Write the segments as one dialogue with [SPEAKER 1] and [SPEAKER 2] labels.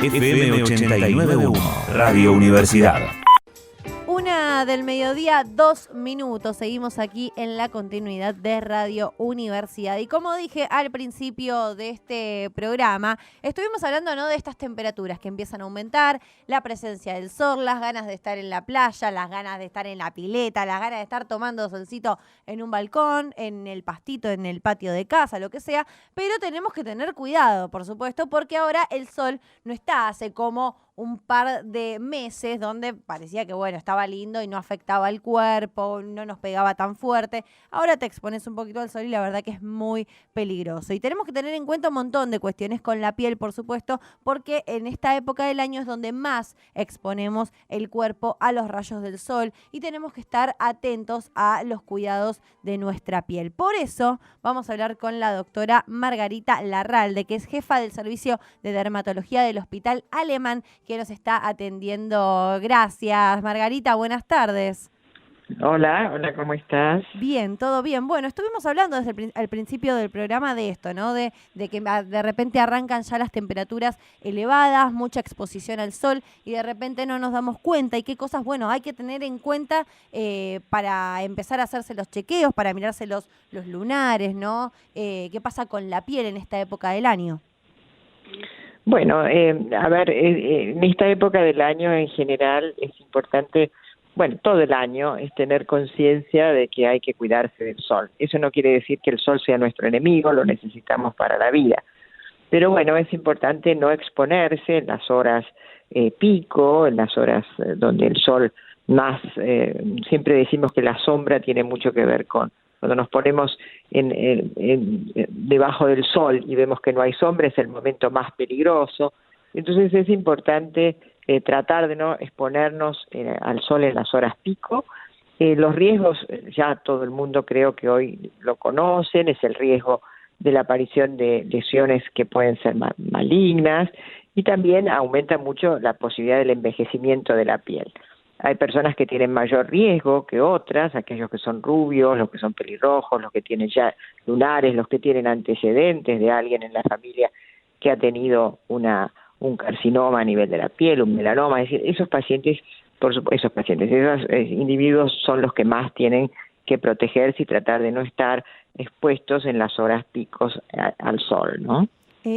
[SPEAKER 1] FM 89.1, Radio Universidad.
[SPEAKER 2] 1:00 PM, 2 minutos. Seguimos aquí en la continuidad de Radio Universidad. Y como dije al principio de este programa, estuvimos hablando, ¿no?, de estas temperaturas que empiezan a aumentar, la presencia del sol, las ganas de estar en la playa, las ganas de estar en la pileta, las ganas de estar tomando solcito en un balcón, en el pastito, en el patio de casa, lo que sea. Pero tenemos que tener cuidado, por supuesto, porque ahora el sol no está hace como un par de meses donde parecía que, bueno, estaba lindo y no afectaba el cuerpo, no nos pegaba tan fuerte. Ahora te expones un poquito al sol y la verdad que es muy peligroso. Y tenemos que tener en cuenta un montón de cuestiones con la piel, por supuesto, porque en esta época del año es donde más exponemos el cuerpo a los rayos del sol y tenemos que estar atentos a los cuidados de nuestra piel. Por eso vamos a hablar con la doctora Margarita Larralde, que es jefa del Servicio de Dermatología del Hospital Alemán, que nos está atendiendo. Gracias, Margarita, buenas tardes.
[SPEAKER 3] Hola, ¿cómo estás?
[SPEAKER 2] Bien, todo bien. Bueno, estuvimos hablando desde el principio del programa de esto, ¿no? De que de repente arrancan ya las temperaturas elevadas, mucha exposición al sol y de repente no nos damos cuenta. Y qué cosas, bueno, hay que tener en cuenta para empezar a hacerse los chequeos, para mirarse los lunares, ¿no? ¿Qué pasa con la piel en esta época del año?
[SPEAKER 3] Bueno, en esta época del año en general es importante, bueno, todo el año es tener conciencia de que hay que cuidarse del sol. Eso no quiere decir que el sol sea nuestro enemigo, lo necesitamos para la vida. Pero bueno, es importante no exponerse en las horas pico, en las horas donde el sol más, siempre decimos que la sombra tiene mucho que ver con cuando nos ponemos debajo del sol y vemos que no hay sombra, es el momento más peligroso. Entonces es importante tratar de no exponernos al sol en las horas pico. Los riesgos, ya todo el mundo creo que hoy lo conocen, es el riesgo de la aparición de lesiones que pueden ser malignas y también aumenta mucho la posibilidad del envejecimiento de la piel. Hay personas que tienen mayor riesgo que otras, aquellos que son rubios, los que son pelirrojos, los que tienen ya lunares, los que tienen antecedentes de alguien en la familia que ha tenido un carcinoma a nivel de la piel, un melanoma. Es decir, esos individuos son los que más tienen que protegerse y tratar de no estar expuestos en las horas picos al sol, ¿no?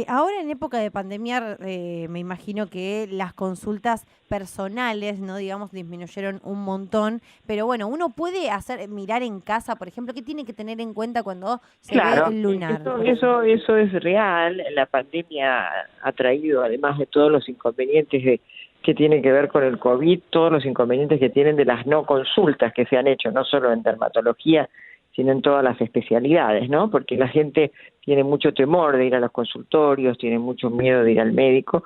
[SPEAKER 2] Ahora en época de pandemia me imagino que las consultas personales, no digamos, disminuyeron un montón, pero bueno, uno puede mirar en casa, por ejemplo, ¿qué tiene que tener en cuenta cuando se ve el lunar?
[SPEAKER 3] Eso es real. La pandemia ha traído, además de todos los inconvenientes que tienen que ver con el COVID, todos los inconvenientes que tienen de las no consultas que se han hecho, no solo en dermatología, sino en todas las especialidades, ¿no? Porque la gente tiene mucho temor de ir a los consultorios, tiene mucho miedo de ir al médico.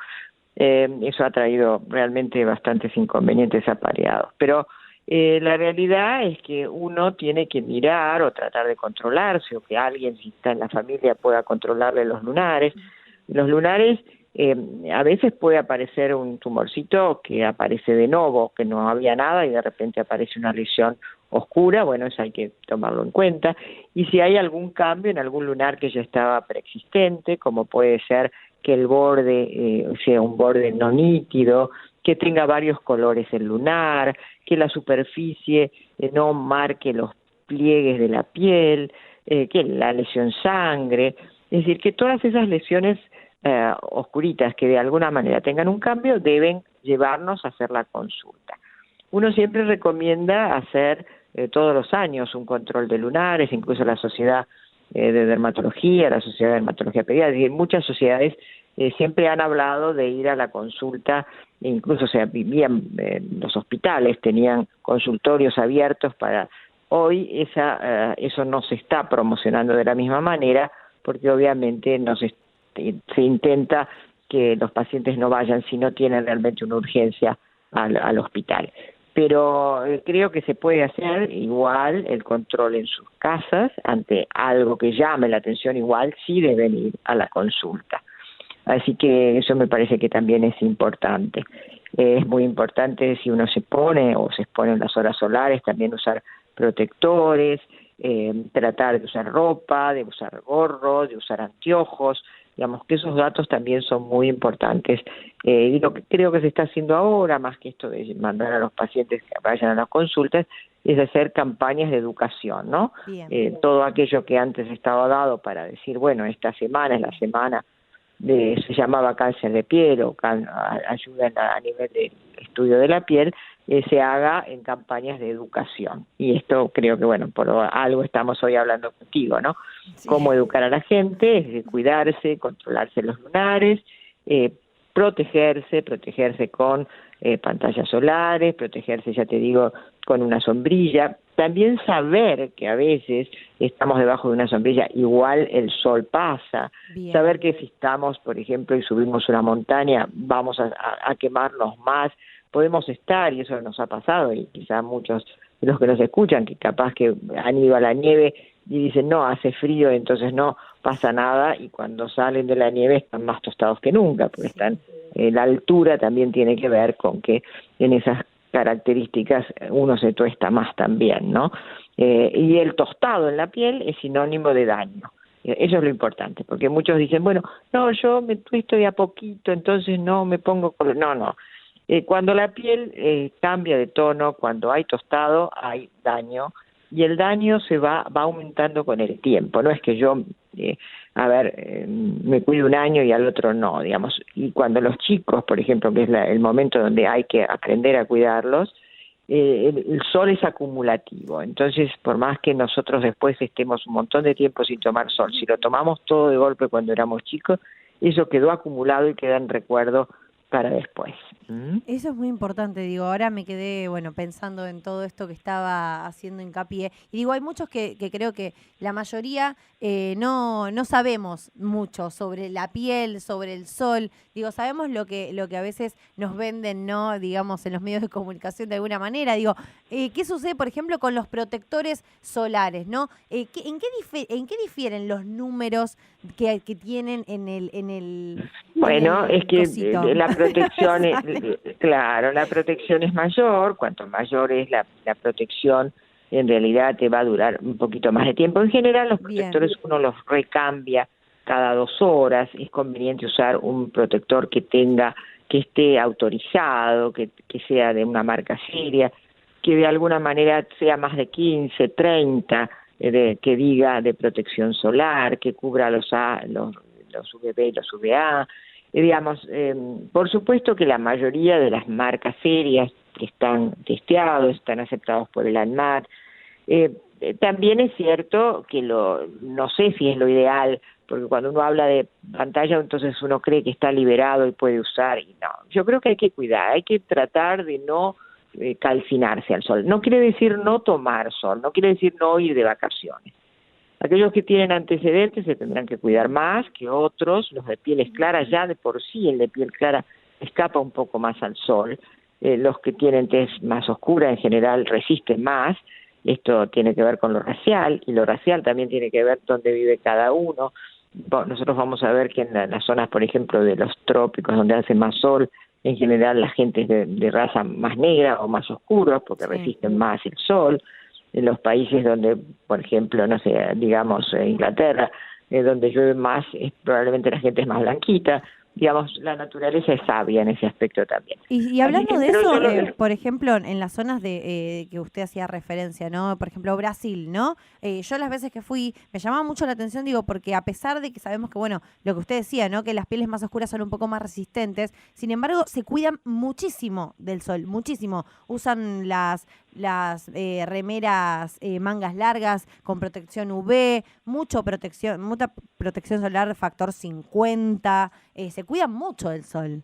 [SPEAKER 3] Eso ha traído realmente bastantes inconvenientes apareados. Pero la realidad es que uno tiene que mirar o tratar de controlarse, o que alguien, si está en la familia, pueda controlarle los lunares. Los lunares, a veces puede aparecer un tumorcito que aparece de nuevo, que no había nada y de repente aparece una lesión oscura. Bueno, eso hay que tomarlo en cuenta. Y si hay algún cambio en algún lunar que ya estaba preexistente, como puede ser que el borde sea un borde no nítido, que tenga varios colores el lunar, que la superficie no marque los pliegues de la piel, que la lesión sangre, es decir, que todas esas lesiones oscuritas que de alguna manera tengan un cambio deben llevarnos a hacer la consulta. Uno siempre recomienda hacer todos los años un control de lunares, incluso la Sociedad de Dermatología, la Sociedad de Dermatología Pediátrica, muchas sociedades siempre han hablado de ir a la consulta, incluso los hospitales tenían consultorios abiertos para hoy. Eso no se está promocionando de la misma manera, porque obviamente se intenta que los pacientes no vayan si no tienen realmente una urgencia al hospital. Pero creo que se puede hacer igual el control en sus casas ante algo que llame la atención. Igual sí deben ir a la consulta. Así que eso me parece que también es importante. Es muy importante, si uno se expone en las horas solares, también usar protectores, tratar de usar ropa, de usar gorro, de usar anteojos, Digamos que esos datos también son muy importantes. Y lo que creo que se está haciendo ahora, más que esto de mandar a los pacientes que vayan a las consultas, es hacer campañas de educación, ¿no? Todo aquello que antes estaba dado para decir, bueno, esta semana es la semana se llamaba cáncer de piel o ayuda a nivel de estudio de la piel, se haga en campañas de educación. Y esto creo que, bueno, por algo estamos hoy hablando contigo, ¿no? Sí. Cómo educar a la gente, cuidarse, controlarse los lunares, protegerse con pantallas solares, protegerse, ya te digo, con una sombrilla. También saber que a veces estamos debajo de una sombrilla, igual el sol pasa. Bien. Saber que si estamos, por ejemplo, y subimos una montaña, vamos a quemarnos más. Podemos estar, y eso nos ha pasado, y quizá muchos de los que nos escuchan, que capaz que han ido a la nieve y dicen, no, hace frío, entonces no pasa nada, y cuando salen de la nieve están más tostados que nunca, porque están la altura también tiene que ver con que en esas características uno se tuesta más también, ¿no? Y el tostado en la piel es sinónimo de daño. Eso es lo importante, porque muchos dicen, bueno, no, yo me tuesto de a poquito, entonces no me pongo color. No. Cuando la piel cambia de tono, cuando hay tostado, hay daño, y el daño va aumentando con el tiempo. No es que yo, me cuido un año y al otro no, digamos. Y cuando los chicos, por ejemplo, que es el momento donde hay que aprender a cuidarlos, el sol es acumulativo. Entonces, por más que nosotros después estemos un montón de tiempo sin tomar sol, si lo tomamos todo de golpe cuando éramos chicos, eso quedó acumulado y queda en recuerdo para después.
[SPEAKER 2] Eso es muy importante, digo, ahora me quedé, pensando en todo esto que estaba haciendo hincapié, y digo, hay muchos que creo que la mayoría no sabemos mucho sobre la piel, sobre el sol, digo, sabemos lo que a veces nos venden, ¿no? Digamos, en los medios de comunicación de alguna manera, digo, ¿qué sucede, por ejemplo, con los protectores solares, ¿no? ¿En qué difieren los números que tienen en el
[SPEAKER 3] Bueno,
[SPEAKER 2] en el
[SPEAKER 3] es que
[SPEAKER 2] cosito?
[SPEAKER 3] la protección, claro, la protección es mayor. Cuanto mayor es la protección, en realidad te va a durar un poquito más de tiempo. En general, los protectores uno los recambia cada 2 horas. Es conveniente usar un protector que esté autorizado, que sea de una marca seria, que de alguna manera sea más de 15, 30, que diga de protección solar, que cubra los UVB y los UVA. Digamos, por supuesto que la mayoría de las marcas serias que están testeados, están aceptados por el ANMAT. También es cierto que no sé si es lo ideal, porque cuando uno habla de pantalla, entonces uno cree que está liberado y puede usar, y no. Yo creo que hay que cuidar, hay que tratar de no calcinarse al sol. No quiere decir no tomar sol, no quiere decir no ir de vacaciones. Aquellos que tienen antecedentes se tendrán que cuidar más que otros. Los de pieles claras, ya de por sí el de piel clara escapa un poco más al sol. Los que tienen tez más oscura en general resisten más. Esto tiene que ver con lo racial, y lo racial también tiene que ver dónde vive cada uno. Nosotros vamos a ver que en las zonas, por ejemplo, de los trópicos, donde hace más sol, en general la gente es de raza más negra o más oscura, porque resisten más el sol. En los países donde, por ejemplo, no sé, digamos Inglaterra, donde llueve más, probablemente la gente es más blanquita. Digamos, la naturaleza es sabia en ese aspecto también.
[SPEAKER 2] Y hablando de eso, por ejemplo, en las zonas que usted hacía referencia, ¿no? Por ejemplo, Brasil, ¿no? Yo las veces que fui, me llamaba mucho la atención, digo, porque a pesar de que sabemos que, bueno, lo que usted decía, ¿no? Que las pieles más oscuras son un poco más resistentes, sin embargo, se cuidan muchísimo del sol, muchísimo. Usan las remeras mangas largas con protección UV, mucha protección solar factor 50, se cuidan mucho del sol.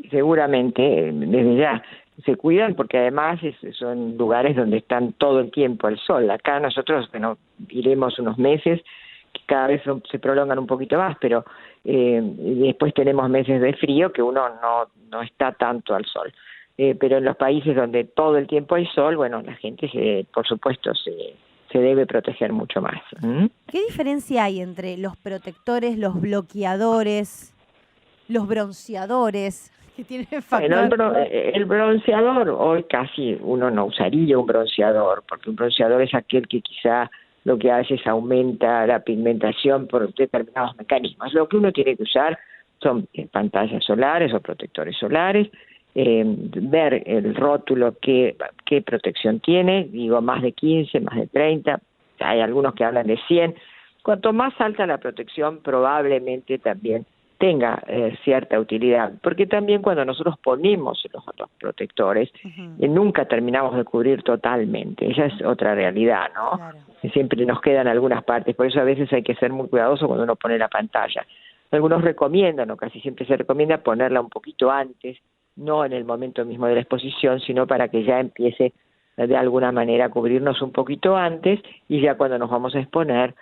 [SPEAKER 3] Seguramente, desde ya, se cuidan porque además son lugares donde están todo el tiempo el sol. Acá nosotros, iremos unos meses, que cada vez se prolongan un poquito más, pero después tenemos meses de frío que uno no está tanto al sol. Pero en los países donde todo el tiempo hay sol, bueno, la gente, por supuesto, se debe proteger mucho más.
[SPEAKER 2] ¿Qué diferencia hay entre los protectores, los bloqueadores, los bronceadores que tienen factor?
[SPEAKER 3] Bueno, el bronceador, hoy casi uno no usaría un bronceador, porque un bronceador es aquel que quizá lo que hace es aumenta la pigmentación por determinados mecanismos. Lo que uno tiene que usar son pantallas solares o protectores solares, ver el rótulo qué protección tiene, digo más de 15, más de 30, hay algunos que hablan de 100. Cuanto más alta la protección, probablemente también tenga cierta utilidad, porque también cuando nosotros ponemos los protectores, nunca terminamos de cubrir totalmente, esa es otra realidad, ¿no?
[SPEAKER 2] Claro.
[SPEAKER 3] Siempre nos quedan algunas partes, por eso a veces hay que ser muy cuidadoso cuando uno pone la pantalla. Algunos recomiendan, o casi siempre se recomienda, ponerla un poquito antes, no en el momento mismo de la exposición, sino para que ya empiece de alguna manera a cubrirnos un poquito antes y ya cuando nos vamos a exponer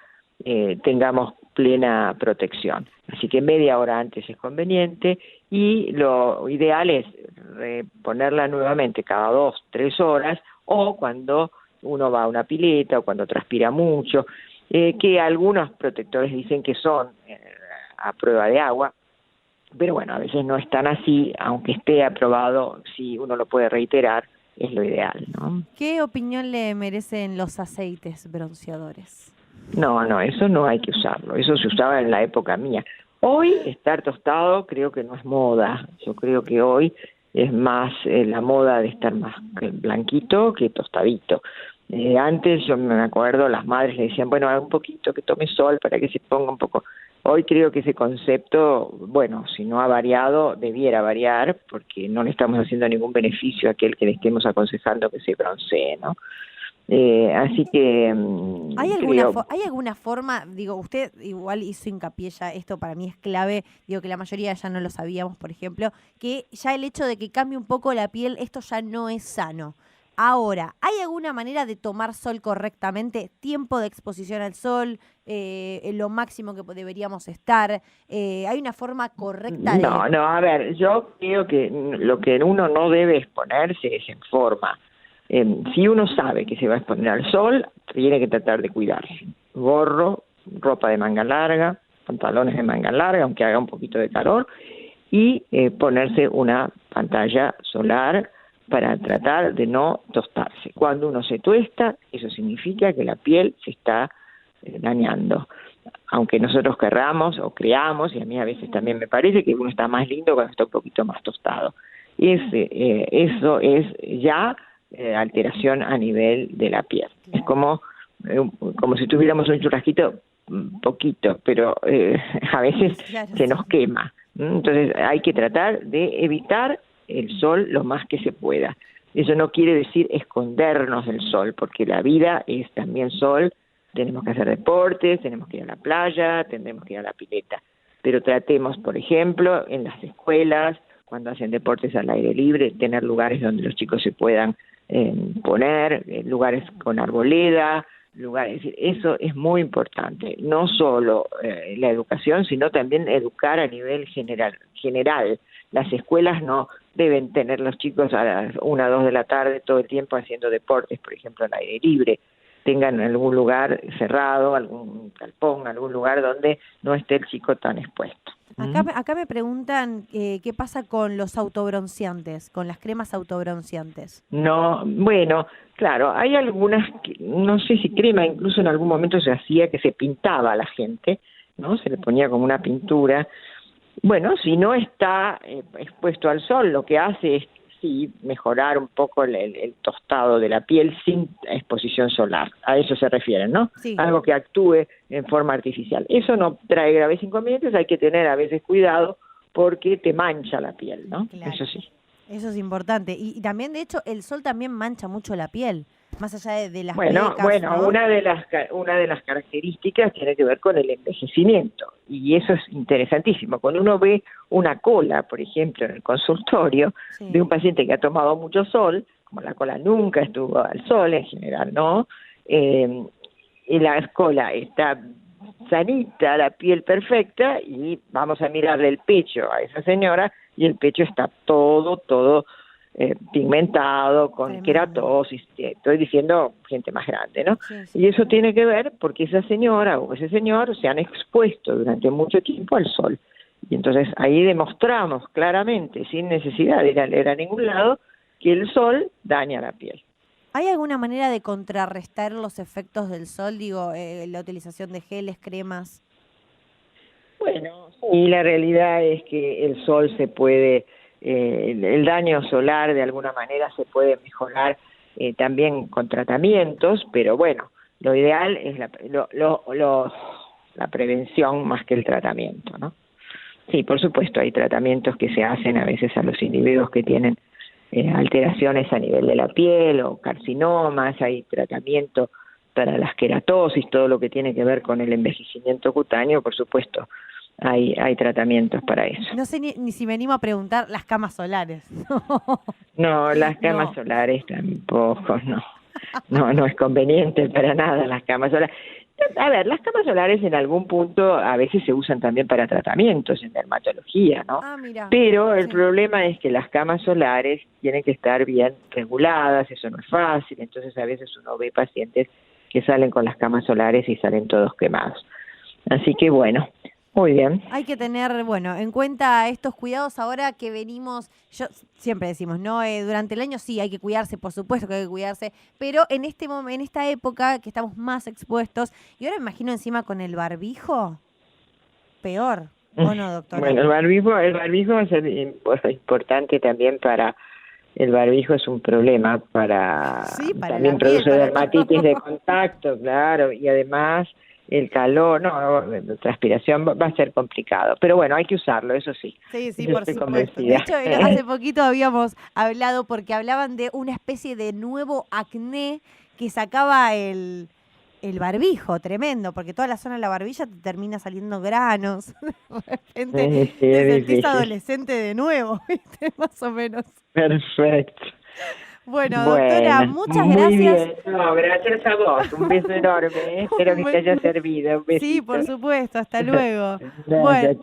[SPEAKER 3] tengamos plena protección. Así que media hora antes es conveniente y lo ideal es ponerla nuevamente cada 2-3 horas o cuando uno va a una pileta o cuando transpira mucho, que algunos protectores dicen que son a prueba de agua, pero bueno, a veces no es tan así, aunque esté aprobado, si uno lo puede reiterar, es lo ideal, ¿no?
[SPEAKER 2] ¿Qué opinión le merecen los aceites bronceadores?
[SPEAKER 3] No, eso no hay que usarlo, eso se usaba en la época mía. Hoy estar tostado creo que no es moda, yo creo que hoy es más la moda de estar más blanquito que tostadito. Antes yo me acuerdo, las madres le decían, bueno, haga un poquito, que tome sol para que se ponga un poco. Hoy creo que ese concepto, bueno, si no ha variado, debiera variar, porque no le estamos haciendo ningún beneficio a aquel que le estemos aconsejando que se broncee, ¿no? Así que
[SPEAKER 2] ¿Hay alguna forma, digo, usted igual hizo hincapié ya, esto para mí es clave, digo que la mayoría ya no lo sabíamos, por ejemplo, que ya el hecho de que cambie un poco la piel, esto ya no es sano. Ahora, ¿hay alguna manera de tomar sol correctamente? ¿Tiempo de exposición al sol? ¿Lo máximo que deberíamos estar? ¿Hay una forma correcta de...?
[SPEAKER 3] No, a ver, yo creo que lo que uno no debe exponerse es en forma. Si uno sabe que se va a exponer al sol, tiene que tratar de cuidarse. Gorro, ropa de manga larga, pantalones de manga larga, aunque haga un poquito de calor, y ponerse una pantalla solar para tratar de no tostarse. Cuando uno se tuesta, eso significa que la piel se está dañando. Aunque nosotros querramos o creamos, y a mí a veces también me parece que uno está más lindo cuando está un poquito más tostado. Eso es ya alteración a nivel de la piel. Es como si tuviéramos un churrasquito poquito, pero a veces se nos quema. Entonces hay que tratar de evitar el sol lo más que se pueda. Eso no quiere decir escondernos del sol, porque la vida es también sol, tenemos que hacer deportes, tenemos que ir a la playa, tendremos que ir a la pileta, pero tratemos, por ejemplo, en las escuelas, cuando hacen deportes al aire libre, tener lugares donde los chicos se puedan poner, lugares con arboleda, lugares, eso es muy importante, no solo la educación, sino también educar a nivel general. Las escuelas no deben tener los chicos a las 1 o 2 de la tarde todo el tiempo haciendo deportes, por ejemplo, al aire libre. Tengan algún lugar cerrado, algún galpón, algún lugar donde no esté el chico tan expuesto.
[SPEAKER 2] Acá me preguntan qué pasa con los autobronceantes, con las cremas autobronceantes.
[SPEAKER 3] No, bueno, claro, hay algunas, no sé si crema, incluso en algún momento se hacía que se pintaba a la gente, ¿no? Se le ponía como una pintura. Bueno, si no está expuesto al sol, lo que hace es sí mejorar un poco el tostado de la piel sin exposición solar. A eso se refieren, ¿no?
[SPEAKER 2] Sí.
[SPEAKER 3] Algo que actúe en forma artificial. Eso no trae graves inconvenientes, hay que tener a veces cuidado porque te mancha la piel, ¿no?
[SPEAKER 2] Claro.
[SPEAKER 3] Eso sí.
[SPEAKER 2] Eso es importante. Y también, de hecho, el sol también mancha mucho la piel, más allá de las
[SPEAKER 3] Bueno,
[SPEAKER 2] pecas, ¿no?
[SPEAKER 3] una de las características tiene que ver con el envejecimiento y eso es interesantísimo. Cuando uno ve una cola, por ejemplo, en el consultorio
[SPEAKER 2] Sí.
[SPEAKER 3] de un paciente que ha tomado mucho sol, como la cola nunca estuvo al sol, en general no, y la cola está sanita, la piel perfecta, y vamos a mirarle el pecho a esa señora y el pecho está todo pigmentado, con
[SPEAKER 2] Tremendo.
[SPEAKER 3] queratosis, estoy diciendo gente más grande, ¿no?
[SPEAKER 2] Sí, sí.
[SPEAKER 3] Y eso tiene que ver porque esa señora o ese señor se han expuesto durante mucho tiempo al sol. Y entonces ahí demostramos claramente, sin necesidad de ir a leer a ningún lado, que el sol daña la piel.
[SPEAKER 2] ¿Hay alguna manera de contrarrestar los efectos del sol? Digo, la utilización de geles, cremas.
[SPEAKER 3] Bueno, y la realidad es que el sol se puede, el daño solar de alguna manera se puede mejorar también con tratamientos, pero bueno, lo ideal es la prevención más que el tratamiento, ¿no? Sí, por supuesto, hay tratamientos que se hacen a veces a los individuos que tienen alteraciones a nivel de la piel o carcinomas, hay tratamiento para las queratosis, todo lo que tiene que ver con el envejecimiento cutáneo, por supuesto, hay tratamientos para eso.
[SPEAKER 2] No sé ni si me animo a preguntar las camas solares.
[SPEAKER 3] No, las camas solares tampoco, no es conveniente para nada las camas solares. A ver, las camas solares en algún punto a veces se usan también para tratamientos en dermatología, ¿no?
[SPEAKER 2] Mira,
[SPEAKER 3] pero el problema es que las camas solares tienen que estar bien reguladas, eso no es fácil, entonces a veces uno ve pacientes que salen con las camas solares y salen todos quemados. Así que bueno, muy bien.
[SPEAKER 2] Hay que tener, en cuenta estos cuidados ahora que venimos, siempre decimos, ¿no? Durante el año sí hay que cuidarse, por supuesto que hay que cuidarse, pero en esta época que estamos más expuestos, y ahora me imagino encima con el barbijo, peor, ¿o no, doctora?
[SPEAKER 3] Bueno, el barbijo es importante también para... El barbijo es un problema para también produce dermatitis de contacto, claro, y además el calor, la transpiración va a ser complicado. Pero bueno, hay que usarlo, eso sí.
[SPEAKER 2] Sí, por supuesto. De hecho, hace poquito habíamos hablado porque hablaban de una especie de nuevo acné que sacaba el barbijo, tremendo, porque toda la zona de la barbilla te termina saliendo granos. De repente te sentís adolescente de nuevo, ¿viste? Más o menos.
[SPEAKER 3] Perfecto.
[SPEAKER 2] Bueno, doctora, muchas gracias.
[SPEAKER 3] Bien. No, gracias a vos. Un beso enorme. Espero que te haya servido. Un besito.
[SPEAKER 2] Sí, por supuesto. Hasta luego.
[SPEAKER 3] Gracias,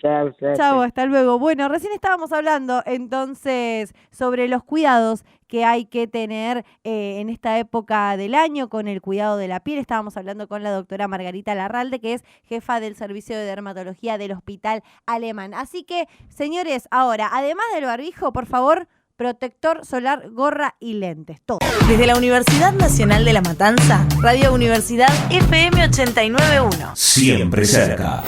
[SPEAKER 2] chao, hasta luego. Bueno, recién estábamos hablando entonces sobre los cuidados que hay que tener en esta época del año con el cuidado de la piel. Estábamos hablando con la doctora Margarita Larralde, que es jefa del servicio de dermatología del Hospital Alemán. Así que, señores, ahora, además del barbijo, por favor, protector solar, gorra y lentes, todo.
[SPEAKER 4] Desde la Universidad Nacional de La Matanza, Radio Universidad FM 89.1.
[SPEAKER 1] Siempre cerca.